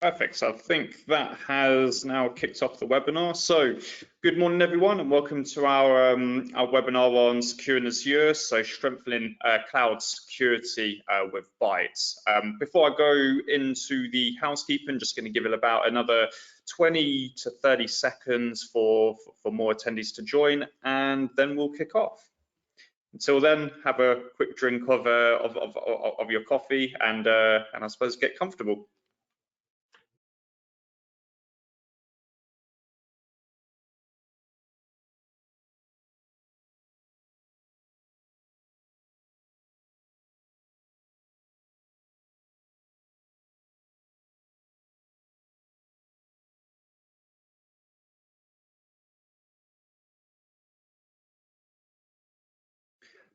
Perfect. So I think that has now kicked off the webinar. So good morning, everyone, and welcome to our webinar on securing Azure, so strengthening cloud security with Bytes. Before I go into the housekeeping, just going to give it about another 20 to 30 seconds for more attendees to join, and then we'll kick off. Until then, have a quick drink of your coffee and I suppose get comfortable.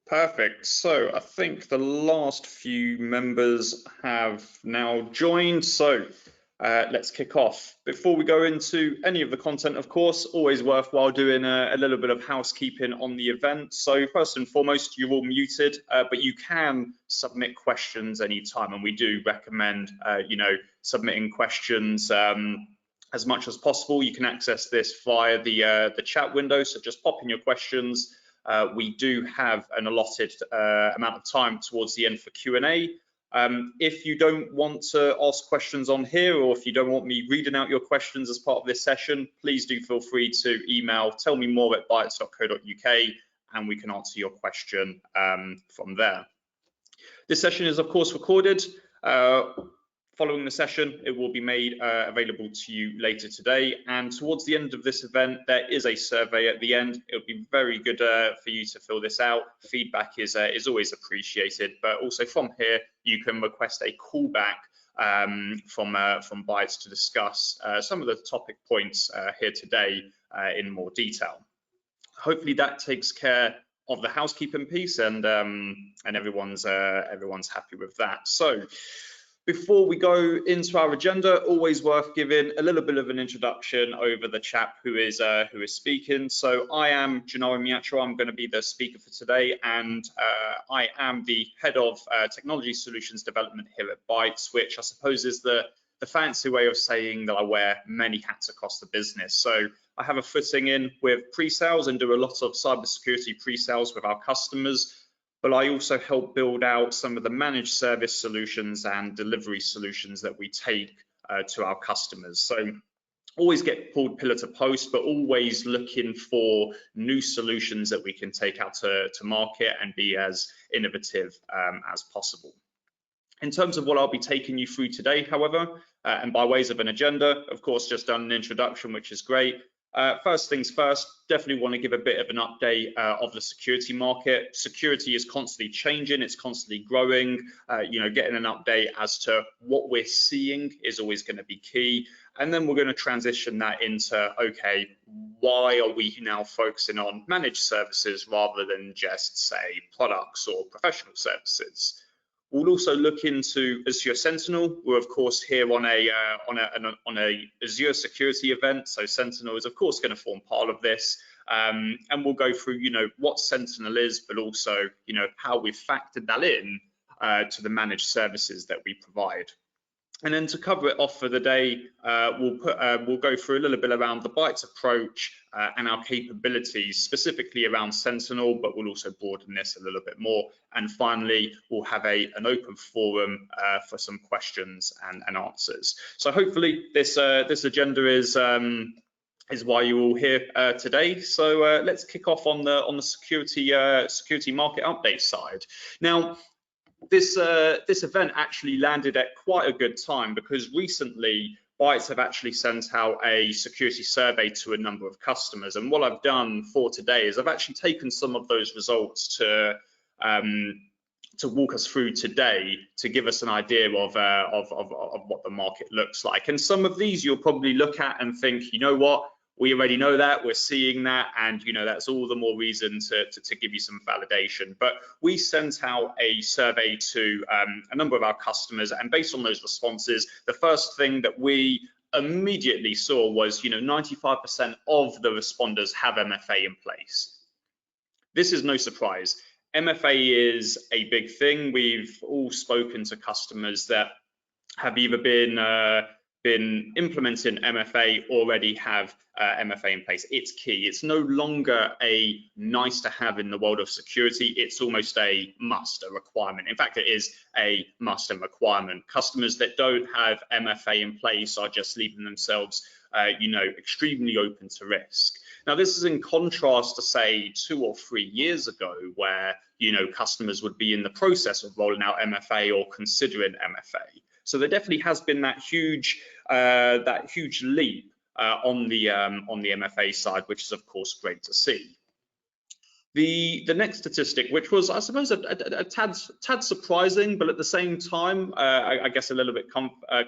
Perfect. So I think the last few members have now joined. So let's kick off. Before we go into any of the content, of course, always worthwhile doing a little bit of housekeeping on the event. So first and foremost, you're all muted, but you can submit questions anytime, and we do recommend, submitting questions as much as possible. You can access this via the chat window. So just pop in your questions. We do have an allotted amount of time towards the end for Q&A. If you don't want to ask questions on here, or if you don't want me reading out your questions as part of this session, please do feel free to email tellmemore@bytes.co.uk and we can answer your question from there. This session is of course recorded. Following the session, it will be made available to you later today. And towards the end of this event, there is a survey at the end. It would be very good for you to fill this out. Feedback is always appreciated, but also from here, you can request a callback from Bytes to discuss some of the topic points here today in more detail. Hopefully that takes care of the housekeeping piece, and everyone's happy with that. So, before we go into our agenda, always worth giving a little bit of an introduction over the chap who is speaking. So I am Gennaro Migliaccio. I'm going to be the speaker for today, and I am the head of technology solutions development here at Bytes, which I suppose is the fancy way of saying that I wear many hats across the business. So I have a footing in with pre-sales and do a lot of cybersecurity pre-sales with our customers. But I also help build out some of the managed service solutions and delivery solutions that we take to our customers. So always get pulled pillar to post, but always looking for new solutions that we can take out to market and be as innovative as possible. In terms of what I'll be taking you through today, however, and by ways of an agenda, of course, just done an introduction, which is great. First things first, definitely want to give a bit of an update of the security market. Security is constantly changing, it's constantly growing. Getting an update as to what we're seeing is always going to be key. And then we're going to transition that into, okay, why are we now focusing on managed services rather than just, say, products or professional services? We'll also look into Azure Sentinel. We're of course here on a Azure security event, so Sentinel is of course going to form part of this, and we'll go through what Sentinel is, but also how we've factored that in to the managed services that we provide. And then to cover it off for the day, we'll go through a little bit around the Bytes approach and our capabilities, specifically around Sentinel, but we'll also broaden this a little bit more. And finally, we'll have an open forum for some questions and answers. So hopefully this agenda is why you're all here today. So let's kick off on the security market update side. Now, this event actually landed at quite a good time because recently Bytes have actually sent out a security survey to a number of customers, and what I've done for today is I've actually taken some of those results to walk us through today to give us an idea of what the market looks like. And some of these you'll probably look at and think, you know what, we already know that, we're seeing that, and that's all the more reason to give you some validation. But we sent out a survey to a number of our customers, and based on those responses, the first thing that we immediately saw was 95% of the responders have MFA in place. This is no surprise. MFA is a big thing. We've all spoken to customers that have either been been implementing MFA already have MFA in place. It's key. It's no longer a nice to have in the world of security. It's almost a must, a requirement. In fact, it is a must and requirement. Customers that don't have MFA in place are just leaving themselves, extremely open to risk. Now, this is in contrast to, say, 2 or 3 years ago, where customers would be in the process of rolling out MFA or considering MFA. So there definitely has been that huge leap on the MFA side, which is of course great to see. The next statistic, which was, I suppose, a tad surprising, but at the same time, I guess a little bit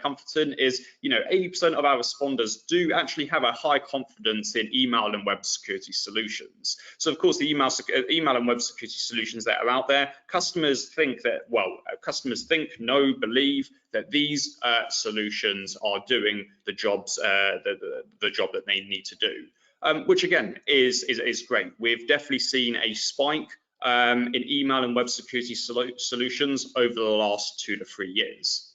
comforting, is 80% of our responders do actually have a high confidence in email and web security solutions. So, of course, the email and web security solutions that are out there, customers think, believe that these solutions are doing the jobs, the job that they need to do. Which again is great. We've definitely seen a spike in email and web security solutions over the last 2 to 3 years.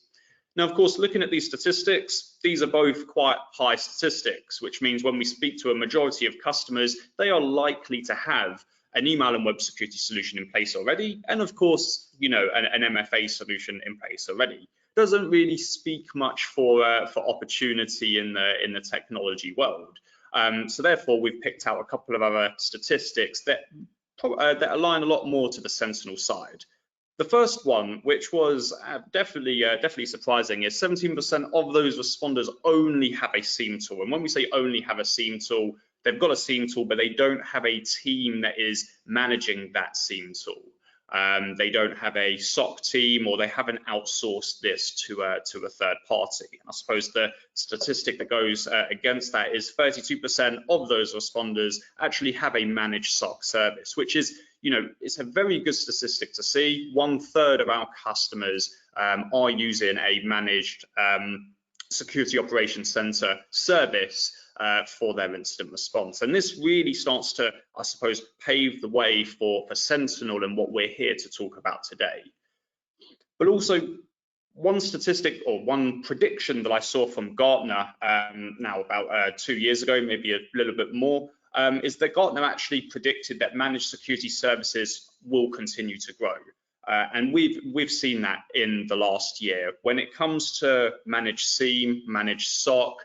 Now, of course, looking at these statistics, these are both quite high statistics, which means when we speak to a majority of customers, they are likely to have an email and web security solution in place already, and of course, an MFA solution in place already. Doesn't really speak much for opportunity in the technology world. So therefore, we've picked out a couple of other statistics that align a lot more to the Sentinel side. The first one, which was definitely surprising, is 17% of those responders only have a SIEM tool. And when we say only have a SIEM tool, they've got a SIEM tool, but they don't have a team that is managing that SIEM tool. They don't have a SOC team, or they haven't outsourced this to a third party. And I suppose the statistic that goes against that is 32% of those responders actually have a managed SOC service, which is, it's a very good statistic to see. 1/3 of our customers are using a managed security operations center service for their incident response. And this really starts to, I suppose, pave the way for Sentinel and what we're here to talk about today. But also, one statistic or one prediction that I saw from Gartner now about 2 years ago, maybe a little bit more, is that Gartner actually predicted that managed security services will continue to grow. And we've seen that in the last year. When it comes to managed SIEM, managed SOC,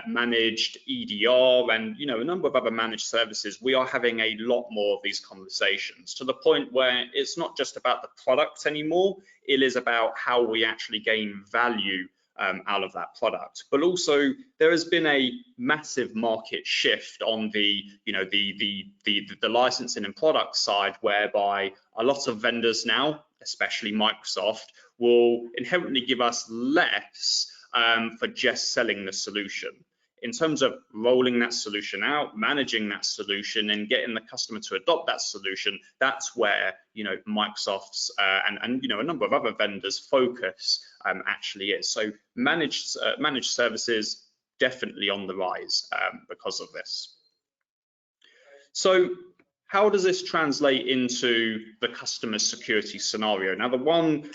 managed EDR, and a number of other managed services, we are having a lot more of these conversations, to the point where it's not just about the product anymore. It is about how we actually gain value out of that product. But also, there has been a massive market shift on the licensing and product side, whereby a lot of vendors now, especially Microsoft, will inherently give us less for just selling the solution. In terms of rolling that solution out, managing that solution, and getting the customer to adopt that solution, that's where Microsoft's and a number of other vendors' focus actually is. So managed services definitely on the rise because of this. So how does this translate into the customer security scenario? Now, the one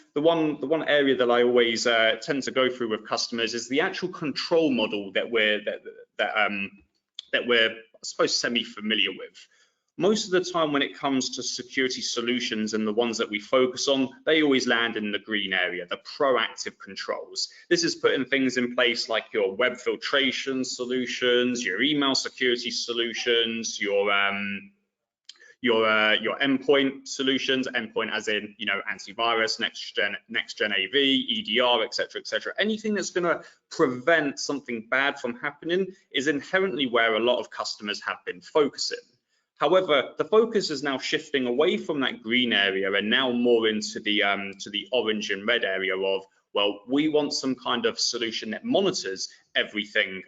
area that I always tend to go through with customers is the actual control model that we're I suppose semi-familiar with. Most of the time, when it comes to security solutions and the ones that we focus on, they always land in the green area, the proactive controls. This is putting things in place like your web filtration solutions, your email security solutions, your endpoint solutions, endpoint as in antivirus, next gen AV, EDR, etc. Anything that's going to prevent something bad from happening is inherently where a lot of customers have been focusing. However, the focus is now shifting away from that green area and now more into the orange and red area of, well, we want some kind of solution that monitors everything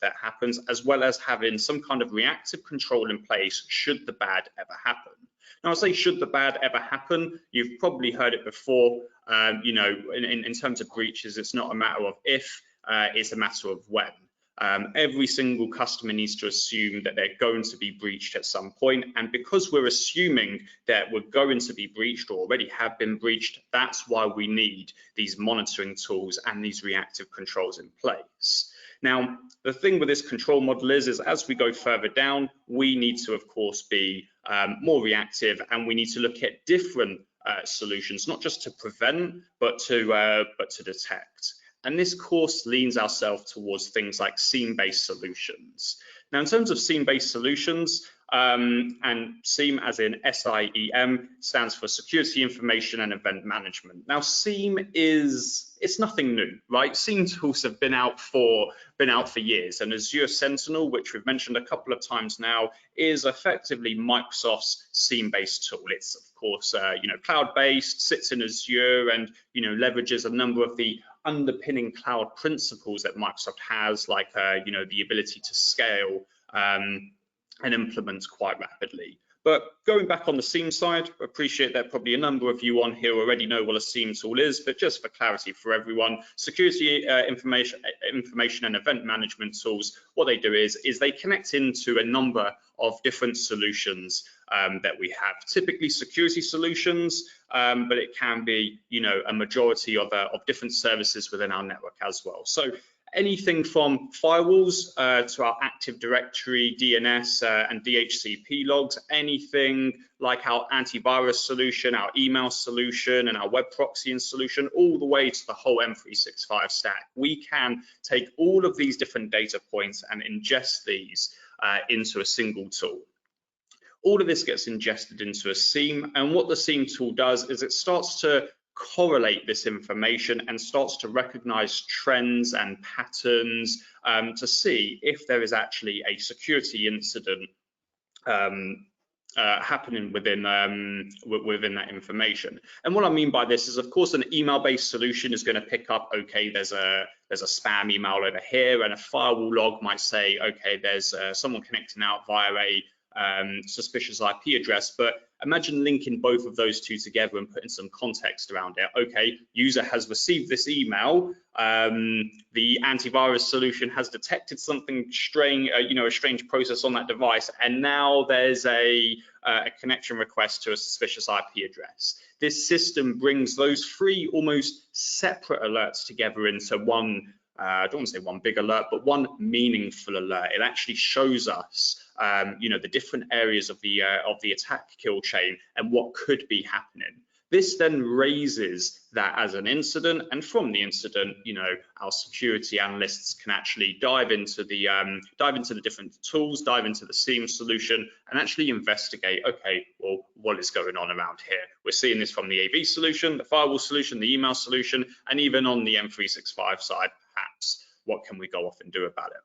that happens, as well as having some kind of reactive control in place should the bad ever happen. Now, I say should the bad ever happen, you've probably heard it before, in terms of breaches, it's not a matter of if, it's a matter of when. Every single customer needs to assume that they're going to be breached at some point, and because we're assuming that we're going to be breached or already have been breached, that's why we need these monitoring tools and these reactive controls in place. Now, the thing with this control model is as we go further down, we need to, of course, be more reactive, and we need to look at different solutions, not just to prevent, but to detect. And this course leans ourselves towards things like SIEM-based solutions. Now, in terms of SIEM-based solutions, and SIEM as in SIEM stands for Security Information and Event Management. Now, SIEM it's nothing new, right? SIEM tools have been out for years, and Azure Sentinel, which we've mentioned a couple of times now, is effectively Microsoft's SIEM-based tool. It's of course cloud-based, sits in Azure, and leverages a number of the underpinning cloud principles that Microsoft has, like the ability to scale and implement quite rapidly. But going back on the SIEM side, I appreciate that probably a number of you on here already know what a SIEM tool is, but just for clarity for everyone, security information and event management tools, what they do is they connect into a number of different solutions that we have, typically security solutions, but it can be a majority of different services within our network as well. So anything from firewalls to our Active Directory, DNS and DHCP logs, anything like our antivirus solution, our email solution, and our web proxying solution, all the way to the whole M365 stack. We can take all of these different data points and ingest these into a single tool. All of this gets ingested into a SIEM, and what the SIEM tool does is it starts to correlate this information and starts to recognize trends and patterns to see if there is actually a security incident happening within that information. And what I mean by this is, of course, an email-based solution is going to pick up, okay, there's a spam email over here, and a firewall log might say, okay, there's someone connecting out via a suspicious IP address. But imagine linking both of those two together and putting some context around it. Okay, user has received this email. The antivirus solution has detected something strange, a strange process on that device, and now there's a connection request to a suspicious IP address. This system brings those three almost separate alerts together into one. I don't want to say one big alert, but one meaningful alert. It actually shows us, the different areas of the attack kill chain and what could be happening. This then raises that as an incident, and from the incident, our security analysts can actually dive into the different tools, dive into the SIEM solution, and actually investigate. Okay, well, what is going on around here? We're seeing this from the AV solution, the firewall solution, the email solution, and even on the M365 side, perhaps what can we go off and do about it?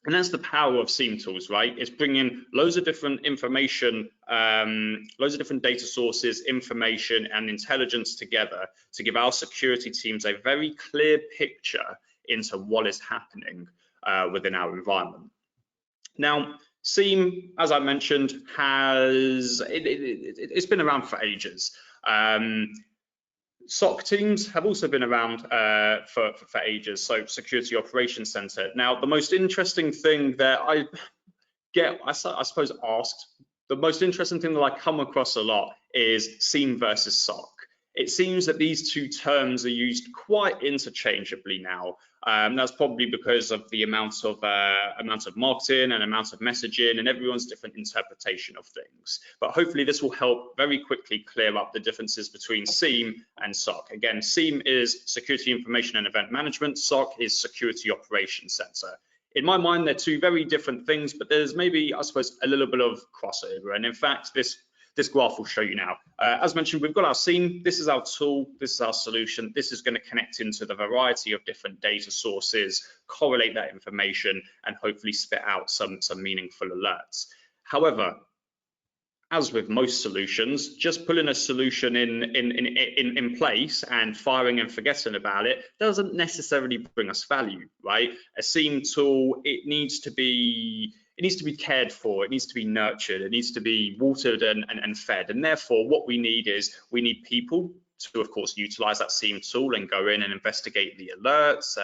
And that's the power of SIEM tools, right? It's bringing loads of different information, loads of different data sources, information and intelligence together to give our security teams a very clear picture into what is happening within our environment. Now, SIEM, as I mentioned, it's been around for ages. SOC teams have also been around for ages, so Security Operations Center. Now, the most interesting thing that I suppose asked, the most interesting thing that I come across a lot is SIEM versus SOC. It seems that these two terms are used quite interchangeably now. That's probably because of the amount of marketing and amount of messaging and everyone's different interpretation of things. But hopefully this will help very quickly clear up the differences between SIEM and SOC. Again, SIEM is Security Information and Event Management. SOC is Security Operations Center. In my mind, they're two very different things, but there's maybe, I suppose, a little bit of crossover. And in fact, this graph will show you now. As mentioned, we've got our SIEM. This is our tool. This is our solution. This is going to connect into the variety of different data sources, correlate that information, and hopefully spit out some meaningful alerts. However, as with most solutions, just putting a solution in place and firing and forgetting about it doesn't necessarily bring us value, right? A SIEM tool, it needs to be cared for, it needs to be nurtured, it needs to be watered and fed. And therefore, what we need people to, of course, utilize that SIEM tool and go in and investigate the alerts,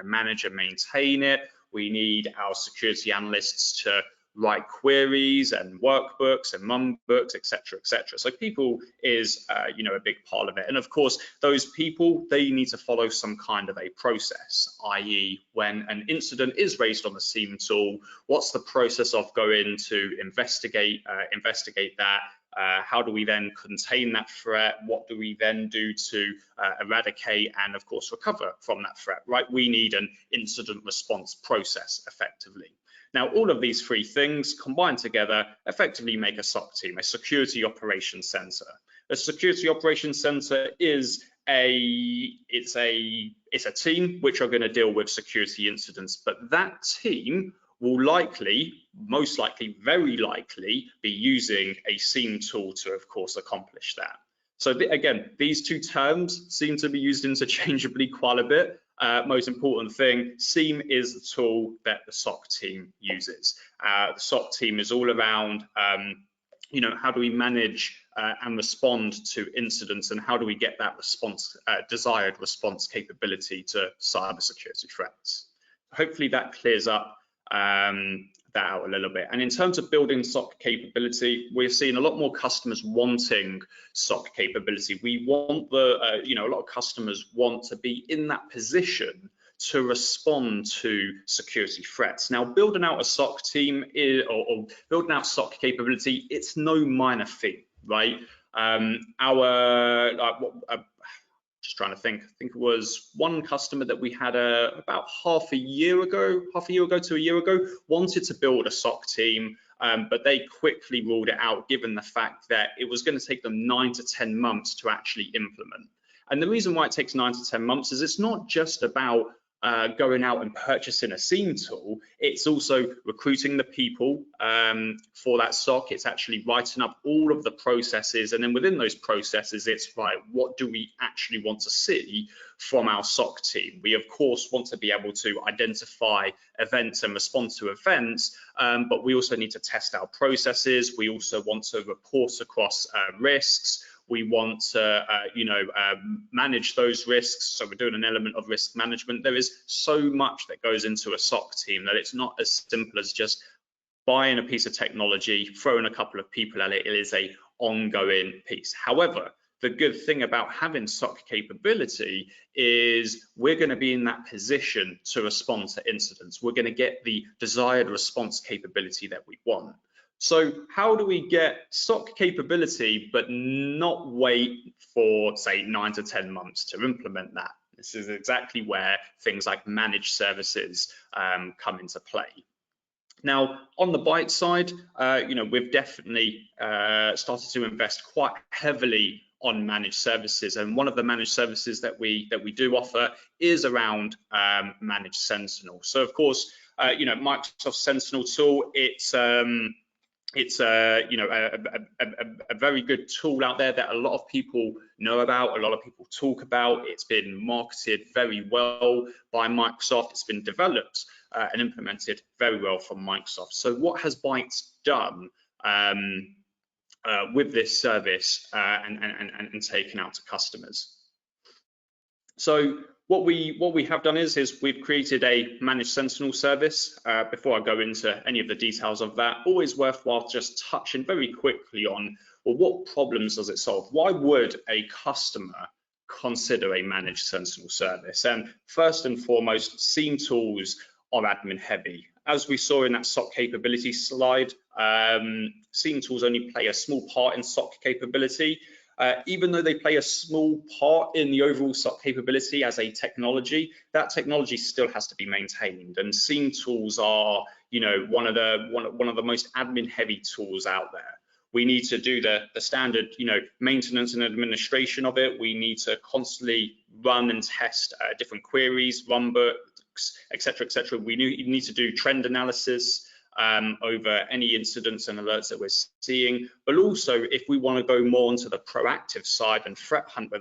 manage and maintain it. We need our security analysts to write queries and workbooks and runbooks, etc., etc. So people is, you know, a big part of it. And of course, those people, they need to follow some kind of a process, i.e. when an incident is raised on the SIEM tool, what's the process of going to investigate that? How do we then contain that threat? What do we then do to eradicate and, of course, recover from that threat, right? We need an incident response process effectively. Now, all of these three things combined together effectively make a SOC team, a security operations center. A security operations center is a team which are going to deal with security incidents, but that team will likely, most likely, very likely be using a SIEM tool to, of course, accomplish that. So again, these two terms seem to be used interchangeably quite a bit. Most important thing, SIEM is the tool that the SOC team uses. The SOC team is all around, you know, how do we manage and respond to incidents, and how do we get that response, desired response capability to cybersecurity threats. Hopefully that clears up that out a little bit. And in terms of building SOC capability, we're seeing a lot more customers wanting SOC capability. We want the, you know, a lot of customers want to be in that position to respond to security threats. Now, building out a SOC team or building out SOC capability, it's no minor feat, right? Just trying to think, I think it was one customer that we had about half a year ago to a year ago, wanted to build a SOC team, but they quickly ruled it out given the fact that it was going to take them 9 to 10 months to actually implement. And the reason why it takes 9 to 10 months is it's not just about going out and purchasing a SIEM tool, it's also recruiting the people for that SOC. It's actually writing up all of the processes, and then within those processes, it's right, what do we actually want to see from our SOC team? We of course want to be able to identify events and respond to events, but we also need to test our processes. We also want to report across risks. We want to, you know, manage those risks. So we're doing an element of risk management. There is so much that goes into a SOC team that it's not as simple as just buying a piece of technology, throwing a couple of people at it. It is a ongoing piece. However, the good thing about having SOC capability is we're going to be in that position to respond to incidents. We're going to get the desired response capability that we want. So how do we get SOC capability but not wait for, say, 9 to 10 months to implement that? This is exactly where things like managed services come into play. Now, on the Bytes side, you know, we've definitely started to invest quite heavily on managed services, and one of the managed services that we do offer is around managed Sentinel. So, of course, you know, Microsoft Sentinel tool, it's you know, a very good tool out there that a lot of people know about, a lot of people talk about. It's been marketed very well by Microsoft. It's been developed and implemented very well from Microsoft. So what has Bytes done with this service and taken out to customers? So what we have done is we've created a managed Sentinel service. Before I go into any of the details of that, always worthwhile just touching very quickly on, well, what problems does it solve? Why would a customer consider a managed Sentinel service? And first and foremost, SIEM tools are admin heavy. As we saw in that SOC capability slide, SIEM tools only play a small part in SOC capability. Even though they play a small part in the overall SOC capability as a technology, that technology still has to be maintained. And SIEM tools are, you know, one of the most admin-heavy tools out there. We need to do the standard, you know, maintenance and administration of it. We need to constantly run and test different queries, runbooks, etc., etc. We need to do trend analysis over any incidents and alerts that we're seeing, but also if we want to go more onto the proactive side and threat hunt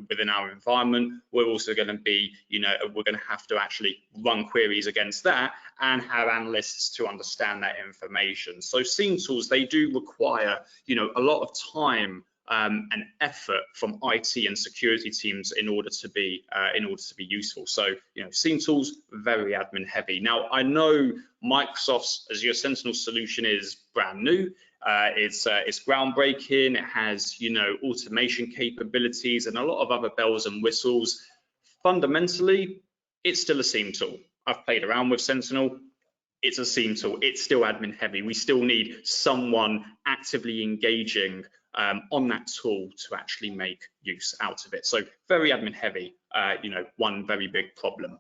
within our environment, we're also going to be, you know, we're going to have to actually run queries against that and have analysts to understand that information. So SIEM tools, they do require, you know, a lot of time an effort from IT and security teams in order to be useful. So, SIEM tools, very admin heavy. Now, I know Microsoft's Azure Sentinel solution is brand new. It's groundbreaking. It has, automation capabilities and a lot of other bells and whistles. Fundamentally, it's still a SIEM tool. I've played around with Sentinel. It's a SIEM tool. It's still admin heavy. We still need someone actively engaging on that tool to actually make use out of it. So very admin heavy, one very big problem.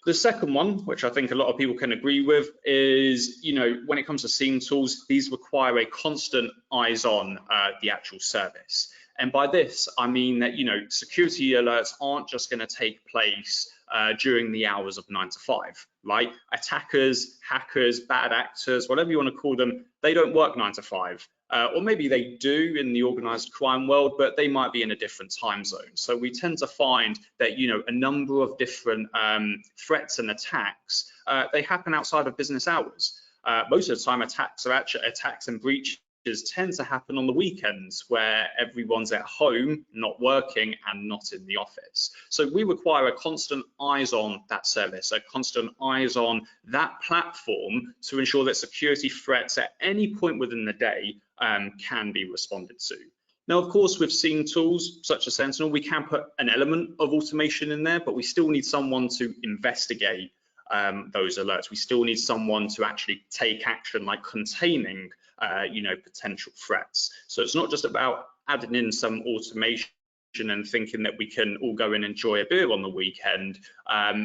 The second one, which I think a lot of people can agree with, is, when it comes to SIEM tools, these require a constant eyes on the actual service. And by this, I mean that, security alerts aren't just going to take place during the hours of 9 to 5, right? Attackers, hackers, bad actors, whatever you want to call them, they don't work 9 to 5. Or maybe they do in the organized crime world, but they might be in a different time zone. So we tend to find that, a number of different threats and attacks, they happen outside of business hours. Most of the time, attacks and breaches tend to happen on the weekends where everyone's at home, not working and not in the office. So we require a constant eyes on that service, a constant eyes on that platform to ensure that security threats at any point within the day can be responded to. Now, of course, with SIEM tools such as Sentinel, we can put an element of automation in there, but we still need someone to investigate those alerts. We still need someone to actually take action, like containing potential threats. So it's not just about adding in some automation and thinking that we can all go and enjoy a beer on the weekend.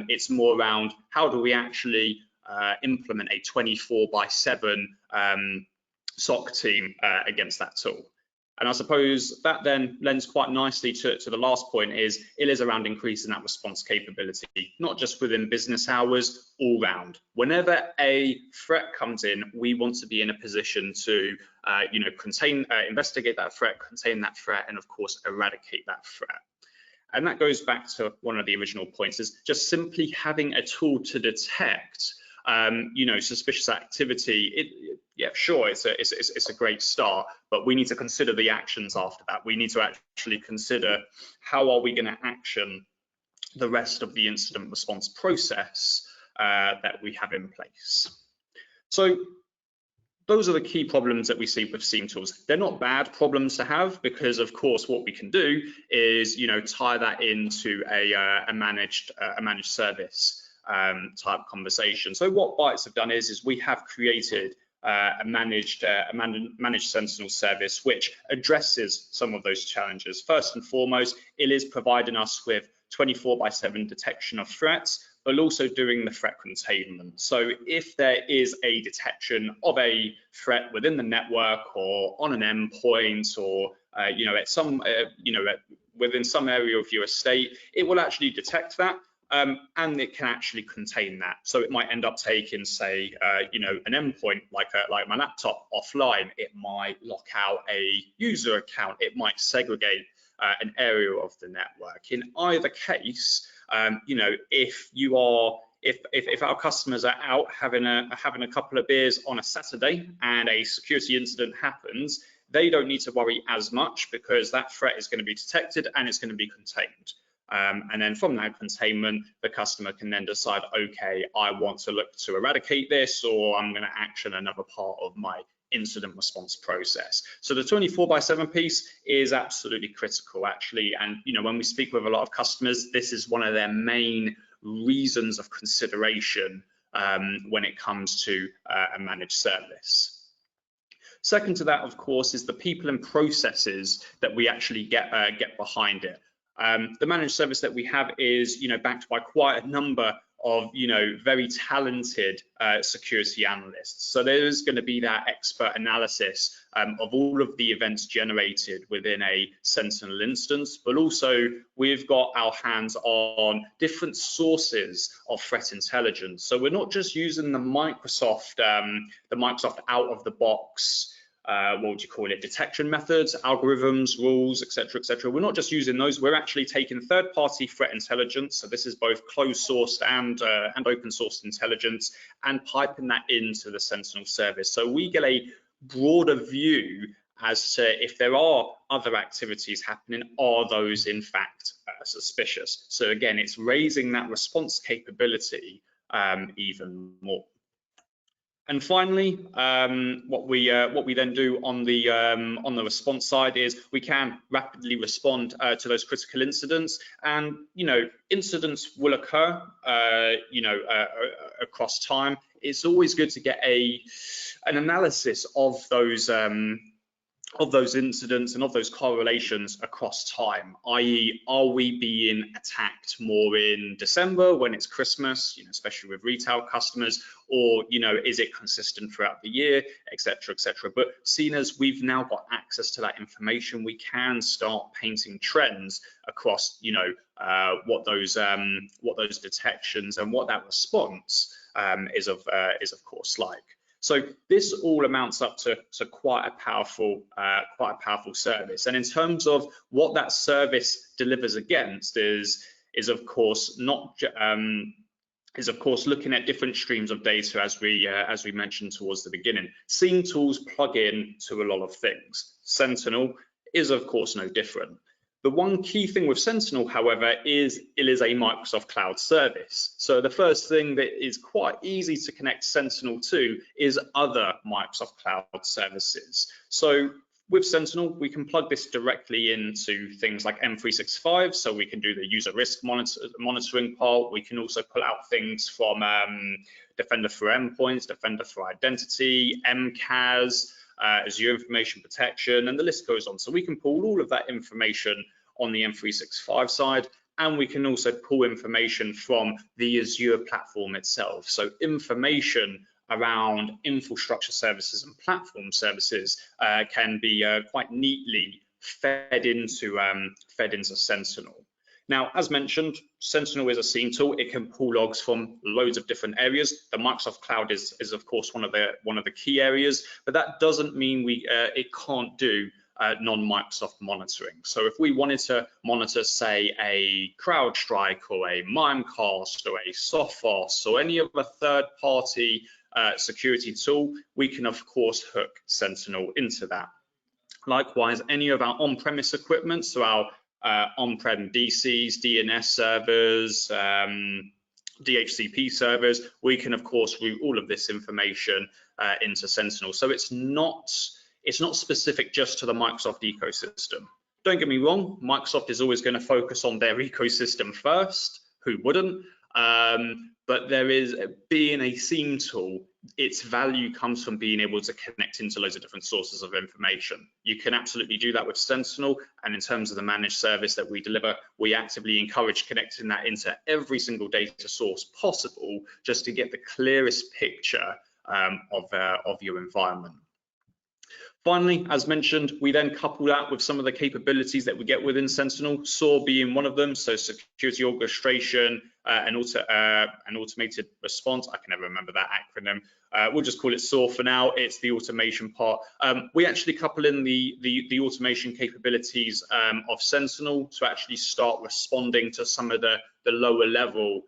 It's more around how do we actually implement a 24/7 SOC team against that tool. And I suppose that then lends quite nicely to the last point, is it is around increasing that response capability, not just within business hours, all round. Whenever a threat comes in, we want to be in a position to, investigate that threat, contain that threat, and of course, eradicate that threat. And that goes back to one of the original points, is just simply having a tool to detect suspicious activity. It's a great start, but we need to consider the actions after that. We need to actually consider how are we going to action the rest of the incident response process that we have in place. So those are the key problems that we see with SIEM tools. They're not bad problems to have, because of course what we can do is tie that into a managed service type conversation. So what Bytes have done is we have created a managed Sentinel service which addresses some of those challenges. First and foremost, it is providing us with 24/7 detection of threats, but also doing the threat containment. So if there is a detection of a threat within the network or on an endpoint, or at some within some area of your estate, it will actually detect that. And it can actually contain that. So it might end up taking, say, an endpoint like my laptop offline. It might lock out a user account. It might segregate an area of the network. In either case, if our customers are out having a couple of beers on a Saturday and a security incident happens, they don't need to worry as much, because that threat is going to be detected and it's going to be contained. And then from that containment, the customer can then decide, okay, I want to look to eradicate this, or I'm going to action another part of my incident response process. So the 24/7 piece is absolutely critical, actually. And when we speak with a lot of customers, this is one of their main reasons of consideration when it comes to a managed service. Second to that, of course, is the people and processes that we actually get behind it. The managed service that we have is, backed by quite a number of, very talented security analysts. So there is going to be that expert analysis of all of the events generated within a Sentinel instance, but also we've got our hands on different sources of threat intelligence. So we're not just using the Microsoft out of the box detection methods, algorithms, rules, etc. We're not just using those. We're actually taking third-party threat intelligence. So this is both closed-sourced and open-sourced intelligence, and piping that into the Sentinel service. So we get a broader view as to if there are other activities happening, are those in fact suspicious? So again, it's raising that response capability even more. And finally, what we then do on the response side is we can rapidly respond to those critical incidents, and incidents will occur across time. It's always good to get an analysis of those incidents and of those correlations across time, i.e. are we being attacked more in December when it's Christmas, especially with retail customers, or is it consistent throughout the year, etc., etc. But seeing as we've now got access to that information, we can start painting trends across what those detections and what that response is of course like. So this all amounts up to quite a powerful service. And in terms of what that service delivers against is of course looking at different streams of data, as we mentioned towards the beginning. Scene tools plug in to a lot of things. Sentinel is of course no different. The one key thing with Sentinel, however, is it is a Microsoft Cloud service. So the first thing that is quite easy to connect Sentinel to is other Microsoft Cloud services. So with Sentinel, we can plug this directly into things like M365, so we can do the user risk monitoring part. We can also pull out things from Defender for Endpoints, Defender for Identity, MCAS, Azure Information Protection, and the list goes on. So we can pull all of that information on the M365 side, and we can also pull information from the Azure platform itself. So information around infrastructure services and platform services can be quite neatly fed into Sentinel. Now, as mentioned, Sentinel is a scene tool. It can pull logs from loads of different areas. The Microsoft Cloud is of course one of the key areas, but that doesn't mean it can't do non-Microsoft monitoring. So if we wanted to monitor, say, a CrowdStrike or a Mimecast or a Sophos or any other third-party security tool, we can of course hook Sentinel into that. Likewise, any of our on-premise equipment, so our on-prem DCs, DNS servers, DHCP servers, we can of course route all of this information into Sentinel. So it's not specific just to the Microsoft ecosystem. Don't get me wrong, Microsoft is always going to focus on their ecosystem first. Who wouldn't? But there is, being a scene tool, its value comes from being able to connect into loads of different sources of information. You can absolutely do that with Sentinel, and in terms of the managed service that we deliver, we actively encourage connecting that into every single data source possible, just to get the clearest picture of your environment. Finally, as mentioned, we then couple that with some of the capabilities that we get within Sentinel, SOAR being one of them, so security orchestration and automated response. I can never remember that acronym. We'll just call it SOAR for now. It's the automation part. We actually couple in the automation capabilities of Sentinel to actually start responding to some of the lower level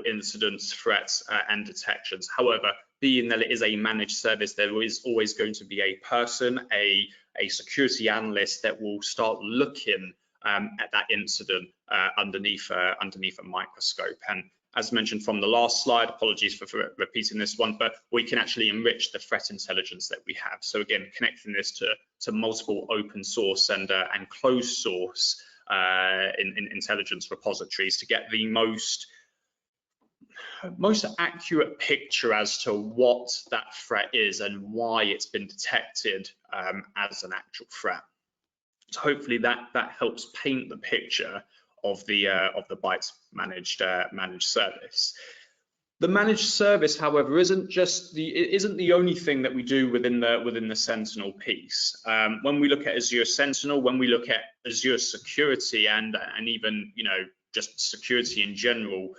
incidents, threats, and detections. However, being that it is a managed service, there is always going to be a person, a security analyst that will start looking at that incident underneath a microscope. And as mentioned from the last slide, apologies for repeating this one, but we can actually enrich the threat intelligence that we have. So again, connecting this to multiple open source and closed source in intelligence repositories to get the most accurate picture as to what that threat is and why it's been detected as an actual threat. So hopefully that helps paint the picture of the Bytes managed service. The managed service, however, isn't the only thing that we do within the Sentinel piece. When we look at Azure Sentinel, when we look at Azure security and even just security in general,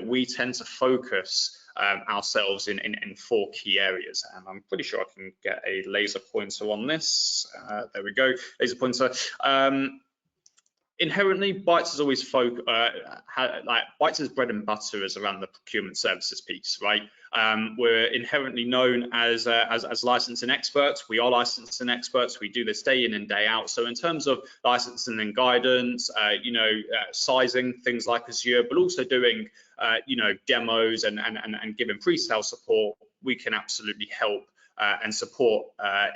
we tend to focus ourselves in 4 key areas, and I'm pretty sure I can get a laser pointer on this. There we go, laser pointer. Inherently, Bytes is always Bytes' bread and butter is around the procurement services piece, right? We're inherently known as licensing experts. We are licensing experts. We do this day in and day out. So in terms of licensing and guidance, sizing things like Azure, but also doing demos and giving pre-sale support, we can absolutely help and support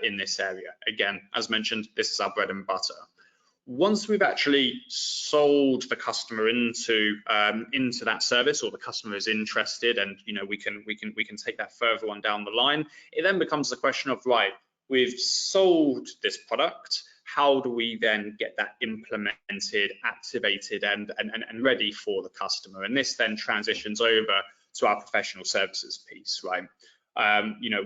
in this area. Again, as mentioned, this is our bread and butter. Once we've actually sold the customer into that service, or the customer is interested, and we can take that further on down the line, it then becomes the question of, right, we've sold this product, how do we then get that implemented, activated, and ready for the customer? And this then transitions over to our professional services piece, right?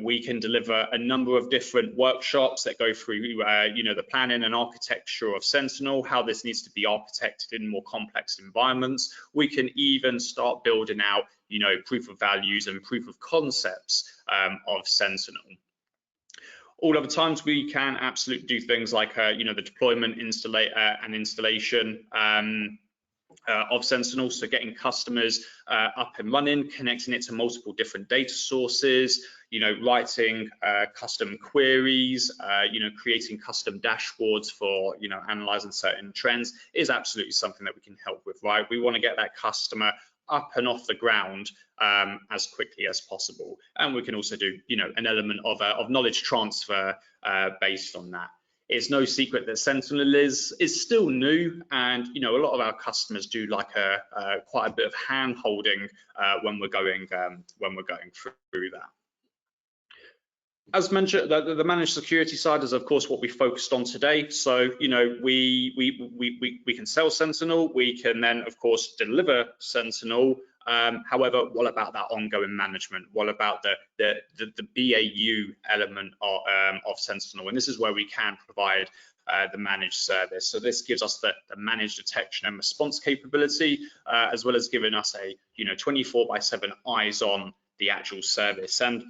We can deliver a number of different workshops that go through, the planning and architecture of Sentinel, how this needs to be architected in more complex environments. We can even start building out, proof of values and proof of concepts of Sentinel. All other times we can absolutely do things like, the deployment, and installation of Sentinel, so getting customers up and running, connecting it to multiple different data sources, writing custom queries, creating custom dashboards for, analyzing certain trends is absolutely something that we can help with, right? We want to get that customer up and off the ground as quickly as possible, and we can also do, an element of knowledge transfer based on that. It's no secret that Sentinel is still new, and a lot of our customers do like quite a bit of hand holding when we're going through that. As mentioned, the managed security side is of course what we focused on today. So we can sell Sentinel, we can then of course deliver Sentinel. However, what about that ongoing management? What about the BAU element of Sentinel? And this is where we can provide the managed service. So this gives us the managed detection and response capability, as well as giving us a 24/7 eyes on the actual service. And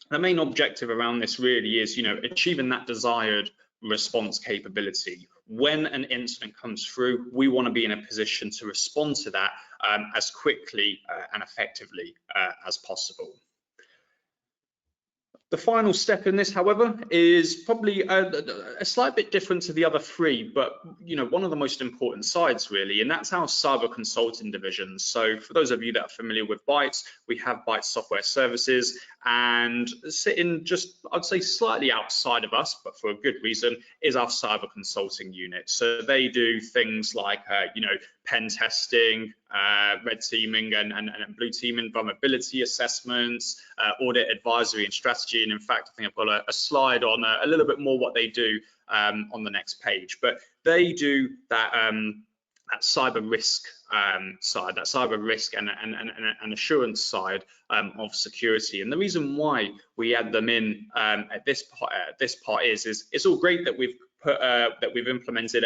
the main objective around this really is achieving that desired response capability. When an incident comes through, we want to be in a position to respond to that as quickly and effectively as possible. The final step in this, however, is probably a slight bit different to the other three, but one of the most important sides really, and that's our cyber consulting division. So for those of you that are familiar with Bytes, we have Bytes Software Services, and sitting just, I'd say, slightly outside of us, but for a good reason, is our cyber consulting unit. So they do things like pen testing, red teaming and blue teaming, vulnerability assessments, audit advisory and strategy. And in fact, I think I've got a slide on a little bit more what they do on the next page. But they do that cyber risk side, that cyber risk and assurance side of security. And the reason why we add them in at this part is it's all great that we've put that we've implemented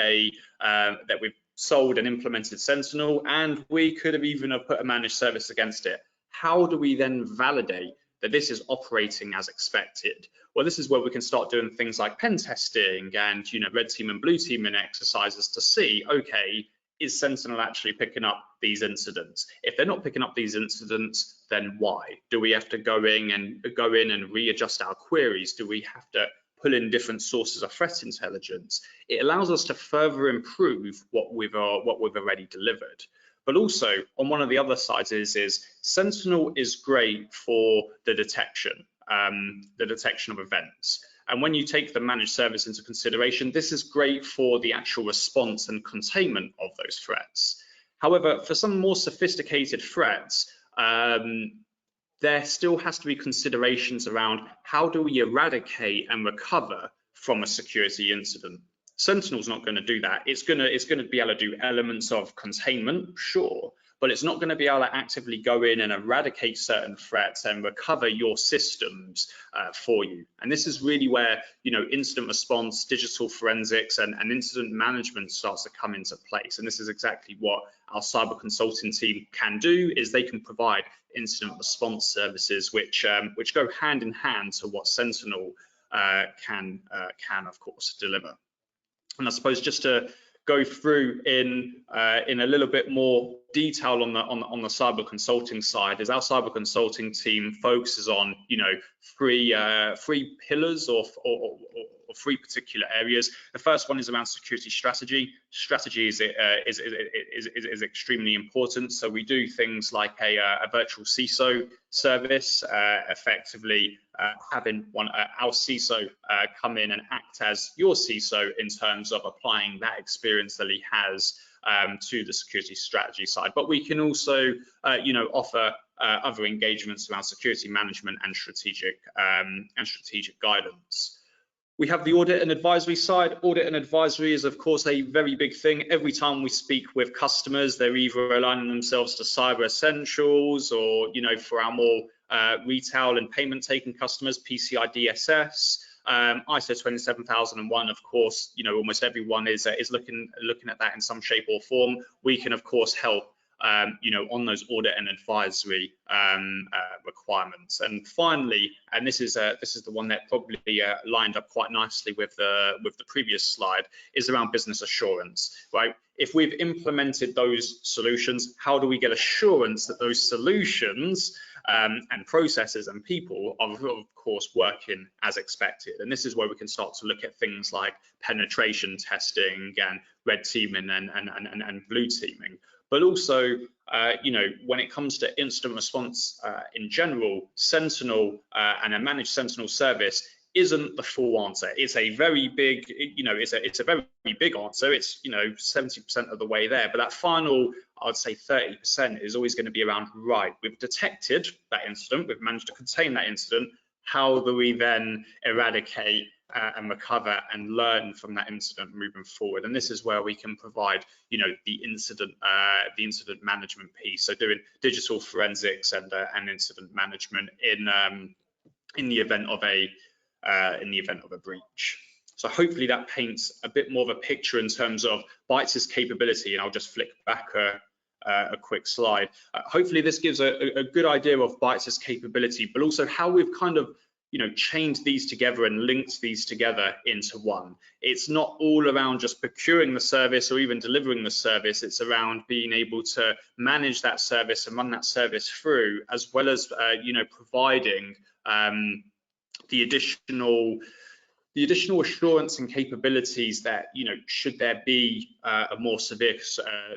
that we've sold and implemented Sentinel, and we could have even put a managed service against it. How do we then validate that this is operating as expected? Well, this is where we can start doing things like pen testing and red team and blue teaming exercises to see, okay, is Sentinel actually picking up these incidents? If they're not picking up these incidents, then why? Do we have to go in and readjust our queries? Do we have to pull in different sources of threat intelligence? It allows us to further improve what we've already delivered. But also, on one of the other sides is Sentinel is great for the detection of events. And when you take the managed service into consideration, this is great for the actual response and containment of those threats. However, for some more sophisticated threats, there still has to be considerations around how do we eradicate and recover from a security incident. Sentinel's not going to do that. It's going to be able to do elements of containment, sure, but it's not going to be able to actively go in and eradicate certain threats and recover your systems for you. And this is really where incident response, digital forensics, and incident management starts to come into place. And this is exactly what our cyber consulting team can do, is they can provide incident response services which go hand in hand to what Sentinel can of course deliver. And I suppose just to go through in a little bit more detail on the cyber consulting side is our cyber consulting team focuses on, you know, three pillars or three particular areas. The first one is around security strategy. Strategy is extremely important. So we do things like a virtual CISO service, effectively having our CISO come in and act as your CISO in terms of applying that experience that he has to the security strategy side. But we can also, you know, offer other engagements around security management and strategic guidance. We have the audit and advisory side. Audit and advisory is, of course, a very big thing. Every time we speak with customers, they're either aligning themselves to Cyber Essentials or, you know, for our more retail and payment taking customers, PCI DSS, ISO 27001. Of course, you know, almost everyone is looking at that in some shape or form. We can, of course, help. You know, on those audit and advisory requirements. And finally, and this is the one that probably lined up quite nicely with the previous slide, is around business assurance, right? If we've implemented those solutions, how do we get assurance that those solutions and processes and people are, of course, working as expected? And this is where we can start to look at things like penetration testing and red teaming and blue teaming. But also, you know, when it comes to incident response in general, Sentinel and a managed Sentinel service isn't the full answer. It's a very big, you know, it's a very big answer. It's, you know, 70% of the way there. But that final, I'd say 30% is always going to be around, right, we've detected that incident, we've managed to contain that incident. How do we then eradicate and recover and learn from that incident moving forward? And this is where we can provide, you know, the incident management piece. So doing digital forensics and incident management in the event of a breach. So hopefully that paints a bit more of a picture in terms of Bytes' capability. And I'll just flick back a quick slide. Hopefully this gives a good idea of Bytes' capability, but also how we've kind of, you know, chained these together and linked these together into one. It's not all around just procuring the service or even delivering the service. It's around being able to manage that service and run that service through, as well as, you know, providing the additional assurance and capabilities that, you know, should there be a more severe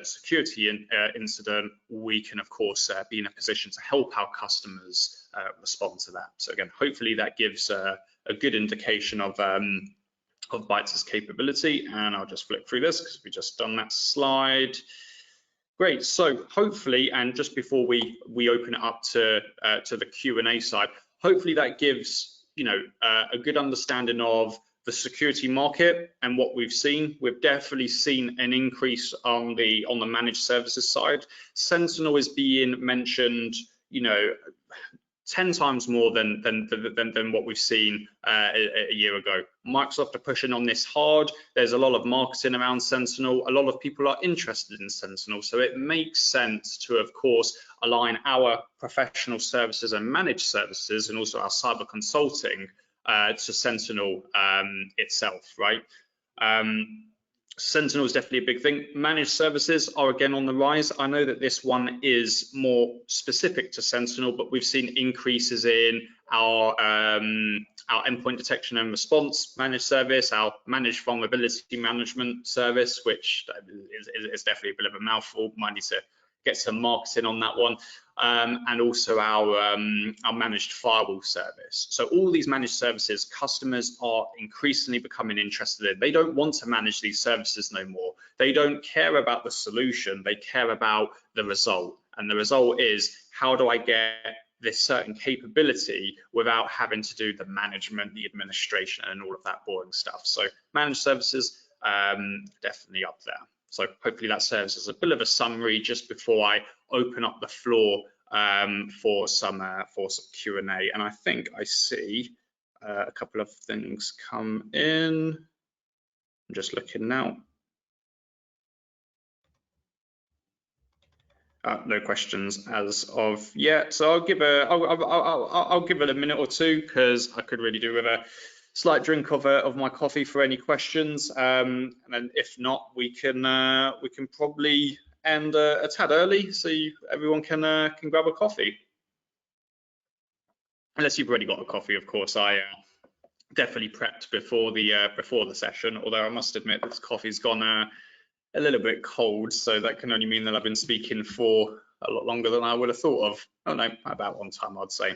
security incident, we can, of course, be in a position to help our customers respond to that. So again, hopefully that gives a good indication of Bytes' capability. And I'll just flip through this because we've just done that slide. Great. So hopefully, and just before we open it up to the Q&A side, hopefully that gives, you know, a good understanding of the security market and what we've seen. We've definitely seen an increase on the managed services side. Sentinel is being mentioned, you know, 10 times more than what we've seen a year ago. Microsoft are pushing on this hard. There's a lot of marketing around Sentinel. A lot of people are interested in Sentinel. So it makes sense to, of course, align our professional services and managed services and also our cyber consulting to Sentinel itself, right? Sentinel is definitely a big thing. Managed services are again on the rise. I know that this one is more specific to Sentinel, but we've seen increases in our endpoint detection and response managed service, our managed vulnerability management service, which is definitely a bit of a mouthful. Might need to get some marketing on that one, and also our managed firewall service. So all these managed services, customers are increasingly becoming interested in. They don't want to manage these services no more. They don't care about the solution, they care about the result. And the result is, how do I get this certain capability without having to do the management, the administration, and all of that boring stuff? So managed services, definitely up there. So hopefully that serves as a bit of a summary just before I open up the floor for some Q&A. And I think I see a couple of things come in. I'm just looking now. No questions as of yet. So I'll give it a minute or two because I could really do with slight drink of my coffee for any questions, and then if not, we can probably end a tad early so everyone can grab a coffee. Unless you've already got a coffee, of course. I definitely prepped before the session. Although I must admit this coffee's gone a little bit cold, so that can only mean that I've been speaking for a lot longer than I would have thought of. Oh no, about on time, I'd say.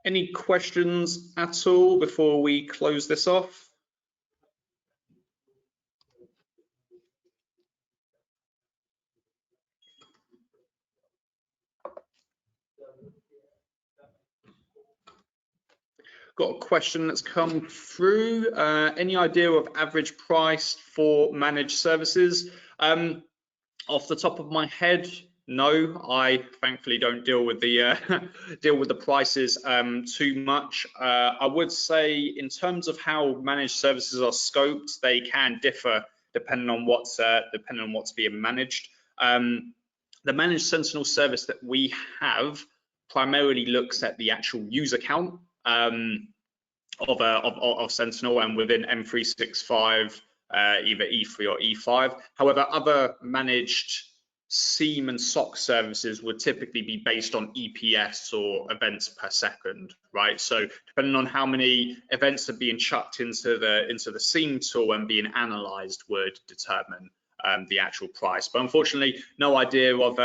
Any questions at all before we close this off? Got a question that's come through. Any idea of average price for managed services? Off the top of my head, no. I thankfully don't deal with the prices too much. I would say in terms of how managed services are scoped, they can differ depending on what's being managed. The managed Sentinel service that we have primarily looks at the actual user count of Sentinel, and within M365, either E3 or E5. However, other managed SIEM and SOC services would typically be based on EPS or events per second, right? So depending on how many events are being chucked into the SIEM tool and being analyzed would determine the actual price. But unfortunately, no idea of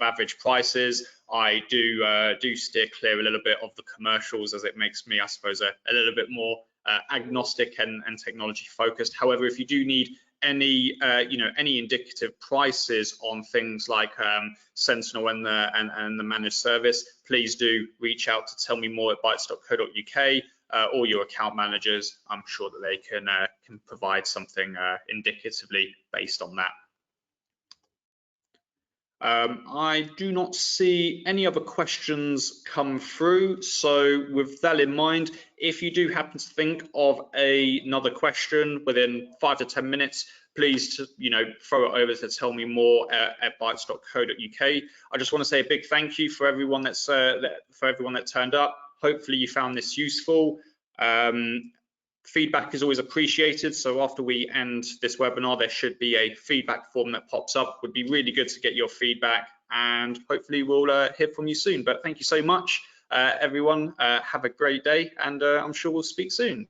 average prices. I do steer clear a little bit of the commercials, as it makes me, I suppose, a little bit more agnostic and technology focused. However, if you do need any any indicative prices on things like Sentinel and the managed service, please do reach out to tell me more at bytes.co.uk. Or your account managers. I'm sure that they can provide something indicatively based on that. I do not see any other questions come through. So with that in mind, if you do happen to think of another question within 5 to 10 minutes, please throw it over to tell me more at bytes.co.uk. I just want to say a big thank you for everyone that turned up. Hopefully you found this useful. Feedback is always appreciated, so after we end this webinar, there should be a feedback form that pops up. Would be really good to get your feedback, and hopefully we'll hear from you soon. But thank you so much, everyone. Have a great day, and I'm sure we'll speak soon.